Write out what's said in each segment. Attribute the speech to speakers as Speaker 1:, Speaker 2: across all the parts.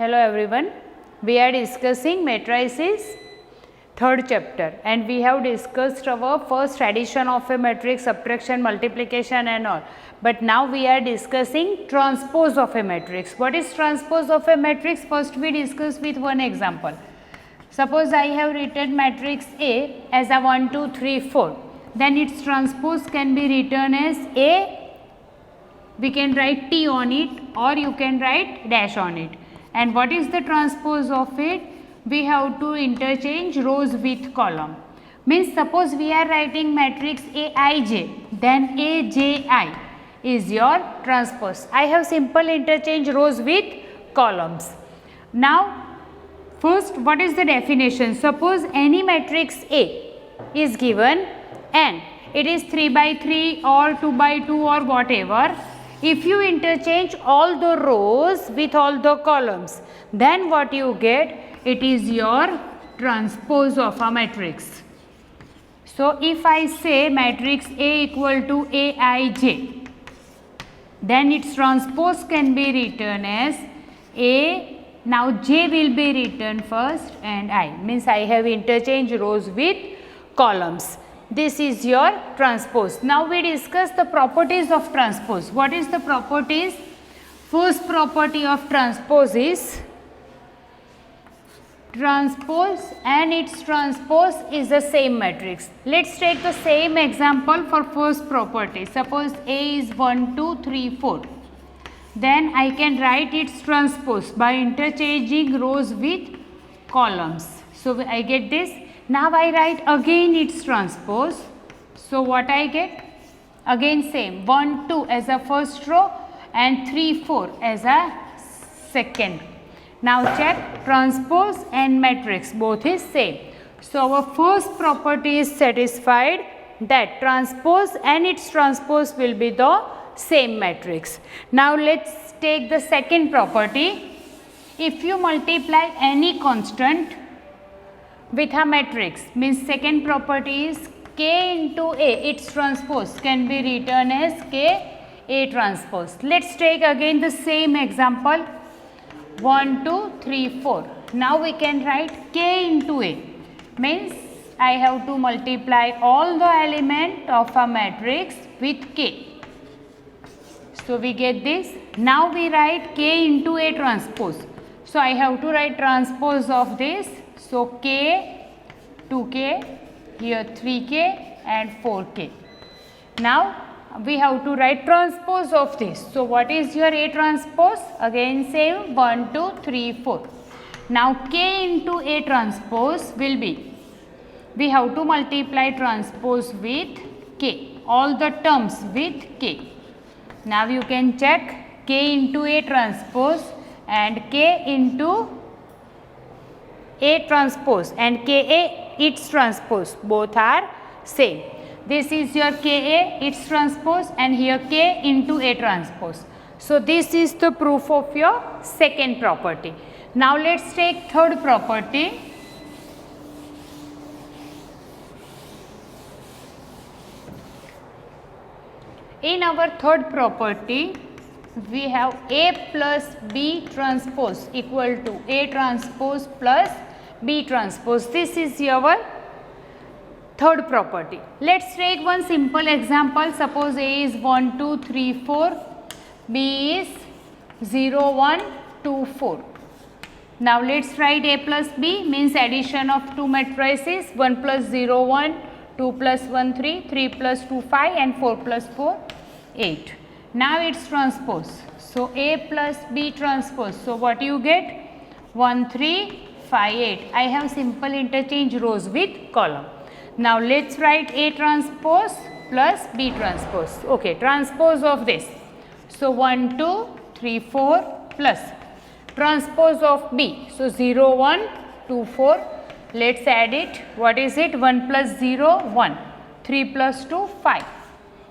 Speaker 1: Hello everyone. We are discussing matrices third chapter and we have discussed our first addition of a matrix, subtraction, multiplication and all. But now we are discussing transpose of a matrix. What is transpose of a matrix? First we discuss with one example. Suppose I have written matrix A as a 1, 2, 3, 4. Then its transpose can be written as A. We can write T on it or you can write dash on it. And what is the transpose of it? We have to interchange rows with column. Means suppose we are writing matrix Aij, then Aji is your transpose. I have simple interchange rows with columns. Now first, what is the definition? Suppose any matrix A is given and it is 3 by 3 or 2 by 2 or whatever. If you interchange all the rows with all the columns, then what you get? It is your transpose of a matrix. So if I say matrix A equal to Aij, then its transpose can be written as A. Now J will be written first and I, means I have interchanged rows with columns. This is your transpose. Now we discuss the properties of transpose. What is the properties? First property of transpose is transpose and its transpose is the same matrix. Let's take the same example for first property. Suppose A is 1, 2, 3, 4. Then I can write its transpose by interchanging rows with columns. So I get this. Now I write again its transpose. So what I get? Again same, 1, 2 as a first row and 3, 4 as a second. Now check, transpose and matrix both is same. So our first property is satisfied, that transpose and its transpose will be the same matrix. Now let's take the second property. If you multiply any constant with a matrix, means second property is K into A, its transpose can be written as K A transpose. Let's take again the same example, 1, 2, 3, 4. Now we can write K into A, means I have to multiply all the element of a matrix with K. So we get this. Now we write K into A transpose. So I have to write transpose of this. So K, 2K, here 3K and 4K. Now we have to write transpose of this. So what is your A transpose? Again same, 1, 2, 3, 4. Now K into A transpose will be, we have to multiply transpose with K, all the terms with K. Now you can check K into A transpose and K into A transpose and Ka its transpose, both are same. This is your Ka its transpose and here K into A transpose. So this is the proof of your second property. Now let's take third property. In our third property, we have A plus B transpose equal to A transpose plus B transpose. This is your third property. Let's take one simple example. Suppose A is 1, 2, 3, 4, B is 0, 1, 2, 4. Now let's write A plus B, means addition of two matrices, 1 plus 0, 1, 2 plus 1, 3, 3 plus 2, 5 and 4 plus 4, 8. Now its transpose. So A plus B transpose. So what you get? 1, 3, 5, 8. I have simple interchange rows with column. Now let's write A transpose plus B transpose. Okay, transpose of this. So 1, 2, 3, 4 plus transpose of B. So 0, 1, 2, 4. Let's add it. What is it? 1 plus 0, 1. 3 plus 2, 5.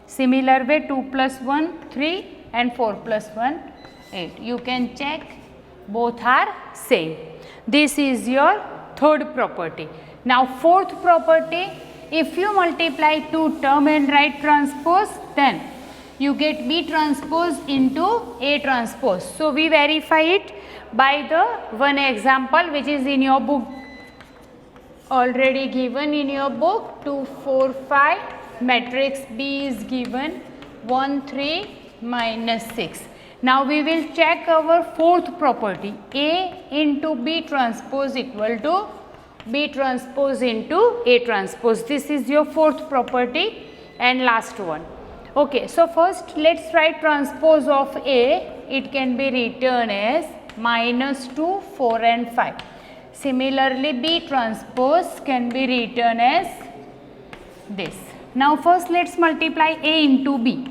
Speaker 1: Similar way 2 plus 1, 3 and 4 plus 1, 8. You can check, both are same. This is your third property. Now fourth property, if you multiply two term and write transpose, then you get B transpose into A transpose. So we verify it by the one example which is in your book, already given in your book. 2, 4, 5. Matrix B is given 1, 3, minus 6. Now we will check our fourth property. A into B transpose equal to B transpose into A transpose. This is your fourth property and last one. Okay, so first let's write transpose of A. It can be written as minus 2, 4 and 5. Similarly, B transpose can be written as this. Now first let's multiply A into B.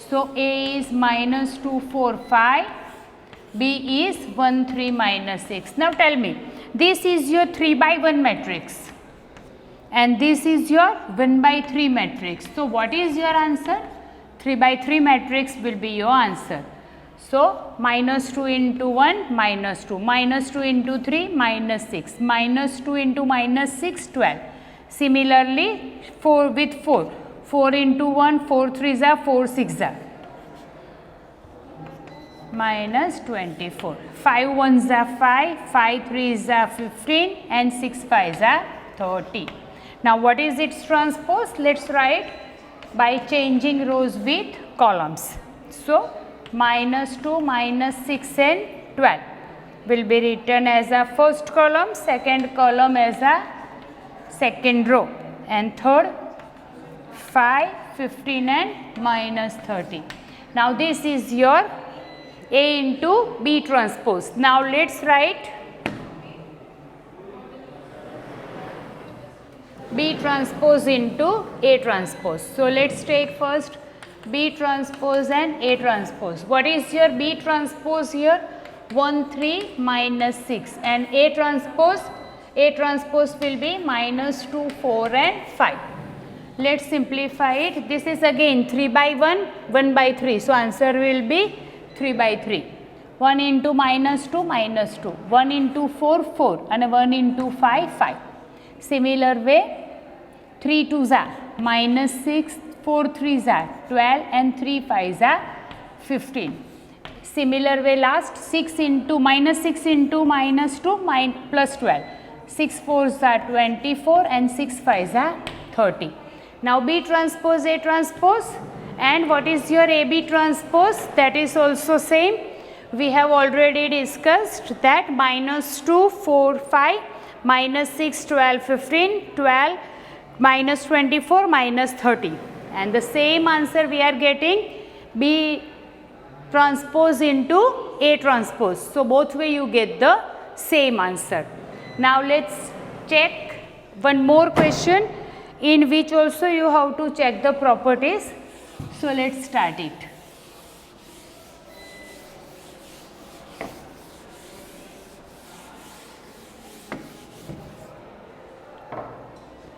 Speaker 1: So A is minus 2, 4, 5. B is 1, 3, minus 6. Now tell me, this is your 3 by 1 matrix and this is your 1 by 3 matrix. So what is your answer? 3 by 3 matrix will be your answer. So minus 2 into 1, minus 2, minus 2 into 3, minus 6, minus 2 into minus 6, 12. Similarly, 4 with 4, 4 into 1, 4 3s are 4 6s are minus 24, 5 1s are 5, 5 3s are 15 and 6 5s are 30. Now what is its transpose? Let's write by changing rows with columns. So minus 2, minus 6 and 12 will be written as a first column, second column as a second row and third 5, 15 and minus 30. Now this is your A into B transpose. Now let's write B transpose into A transpose. So let's take first B transpose and A transpose. What is your B transpose here? 1, 3, minus 6 and A transpose will be minus 2, 4 and 5. Let's simplify it. This is again 3 by 1, 1 by 3. So answer will be 3 by 3. 1 into minus 2, minus 2. 1 into 4, 4 and 1 into 5, 5. Similar way, 3 2s are minus 6, 4 3s are 12 and 3 5s are 15. Similar way last 6 into minus 2 plus 12. 6 4s are 24 and 6 5s are 30. Now B transpose A transpose, and what is your AB transpose? That is also same. We have already discussed that minus 2, 4, 5, minus 6, 12, 15, 12, minus 24, minus 30. And the same answer we are getting B transpose into A transpose. So both way you get the same answer. Now let's check one more question in which also you have to check the properties. So let's start it.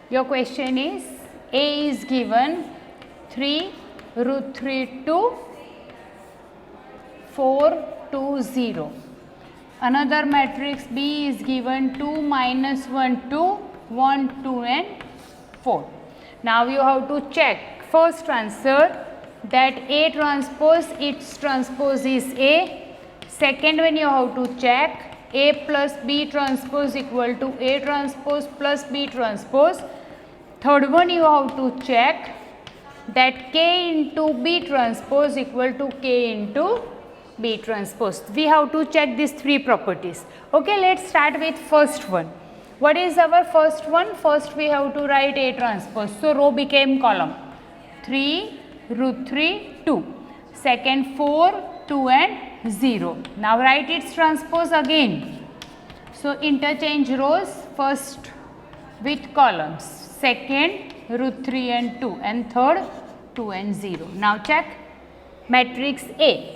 Speaker 1: Your question is A is given 3 root 3 2 4 2 0. Another matrix B is given 2 minus 1 2 1 2 and 4. Now you have to check first answer that A transpose, its transpose is A. Second one you have to check A plus B transpose equal to A transpose plus B transpose. Third one you have to check that K into B transpose equal to K into B transpose. We have to check these three properties. Okay, let's start with first one. What is our first one? First we have to write A transpose. So row became column. 3 root 3 2. Second 4 2 and 0. Now write its transpose again. So interchange rows, first with columns. Second root 3 and 2 and third 2 and 0. Now check matrix A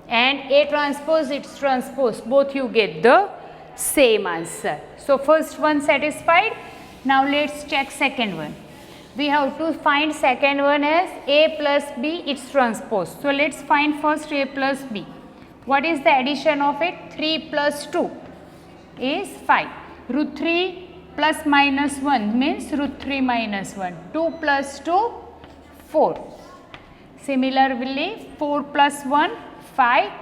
Speaker 1: and A transpose, its transpose, both you get the same answer. So first one satisfied. Now let's check second one. We have to find second one as A plus B, its transpose. So let's find first A plus B. What is the addition of it? 3 plus 2 is 5. Root 3 plus minus 1 means root 3 minus 1. 2 plus 2, 4. Similarly, 4 plus 1, 5.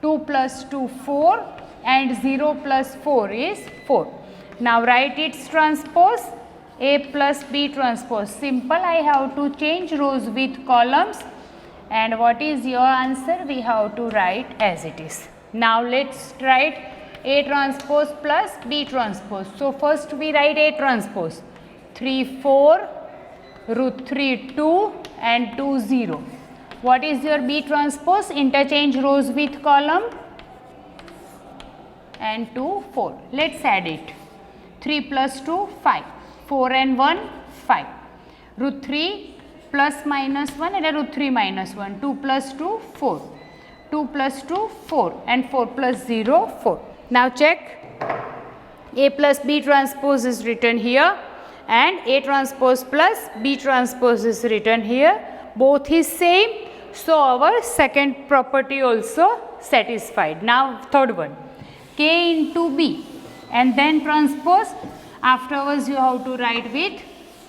Speaker 1: 2 plus 2, 4. and 0 plus 4 is 4. Now write its transpose, A plus B transpose. Simple, I have to change rows with columns, and what is your answer? We have to write as it is. Now let's write A transpose plus B transpose. So first we write A transpose, 3 4, root 3 2 and 2 0. What is your B transpose? Interchange rows with column, and 2 4. Let's add it. 3 plus 2 5, 4 and 1 5, root 3 plus minus 1 and root 3 minus 1, 2 plus 2 4, 2 plus 2 4 and 4 plus 0 4. Now check, A plus B transpose is written here and A transpose plus B transpose is written here. Both is same, so our second property also satisfied. Now third one, K into B and then transpose. Afterwards you have to write with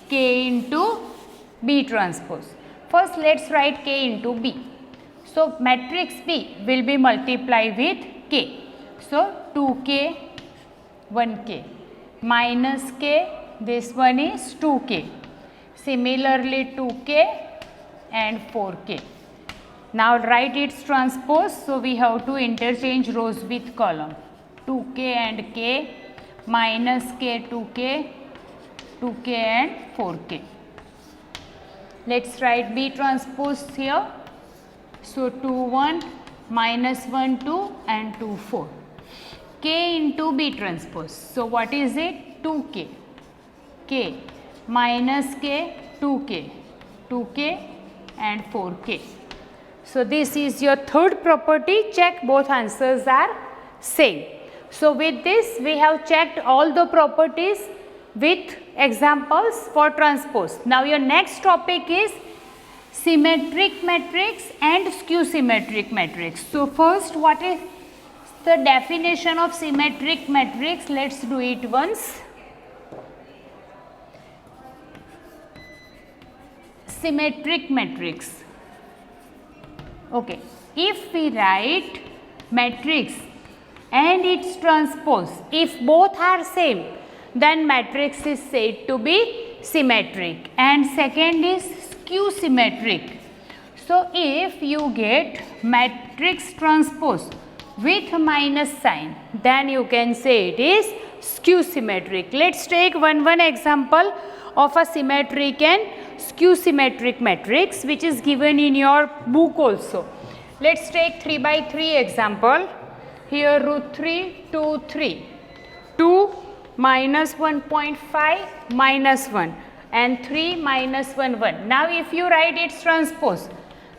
Speaker 1: K into B transpose. First let's write K into B. So matrix B will be multiplied with K. So 2K, 1K, minus K, this one is 2K. Similarly 2K and 4K. Now write its transpose. So we have to interchange rows with column. 2K and K, minus K 2K, 2K and 4K. Let's write B transpose here. So 2 1, minus 1 2 and 2 4. K into B transpose. So what is it? 2K, K, minus K, 2K, 2K and 4K. So this is your third property. Check, both answers are same. So with this we have checked all the properties with examples for transpose. Now your next topic is symmetric matrix and skew symmetric matrix. So first, what is the definition of symmetric matrix? Let's do it once. Symmetric matrix. Okay, if we write matrix and its transpose, if both are same, then matrix is said to be symmetric. And second is skew symmetric. So if you get matrix transpose with minus sign, then you can say it is skew symmetric. Let's take one example of a symmetric and skew symmetric matrix, which is given in your book also. Let's take 3 by 3 example. Here root 3, 2, 3, 2 minus 1.5 minus 1 and 3 minus 1, 1. Now if you write its transpose,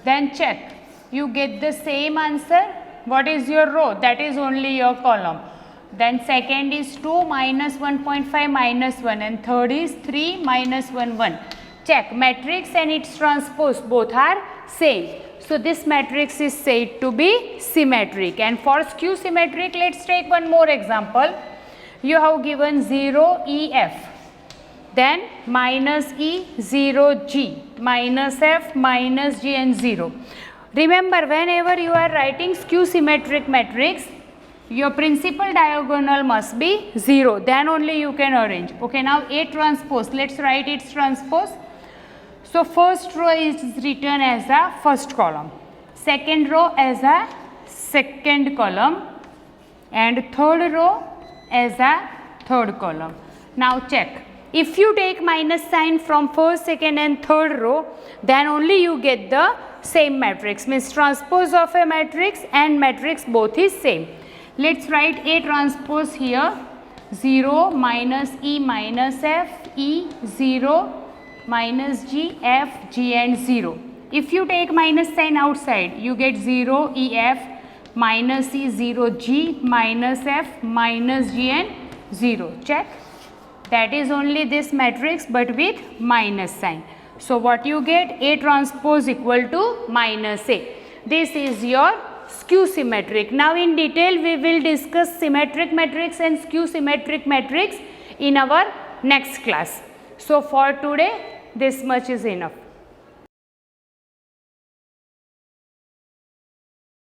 Speaker 1: then check, you get the same answer. What is your row? That is only your column. Then second is 2 minus 1.5 minus 1 and third is 3 minus 1, 1. Check, matrix and its transpose both are same. So this matrix is said to be symmetric. And for skew symmetric, let's take one more example. You have given 0 EF, then minus E 0 G, minus F minus G and 0. Remember, whenever you are writing skew symmetric matrix, your principal diagonal must be 0, then only you can arrange. Okay, now A transpose, let's write its transpose. So first row is written as a first column, second row as a second column and third row as a third column. Now check, if you take minus sign from first, second and third row, then only you get the same matrix, means transpose of a matrix and matrix both is same. Let's write A transpose here, 0 minus E minus F, E 0 minus G, F, G and 0. If you take minus sign outside, you get 0 E F minus E 0 G minus F minus G and 0. Check, that is only this matrix but with minus sign. So what you get? A transpose equal to minus A. This is your skew symmetric. Now in detail we will discuss symmetric matrix and skew symmetric matrix in our next class. So for today this much is enough.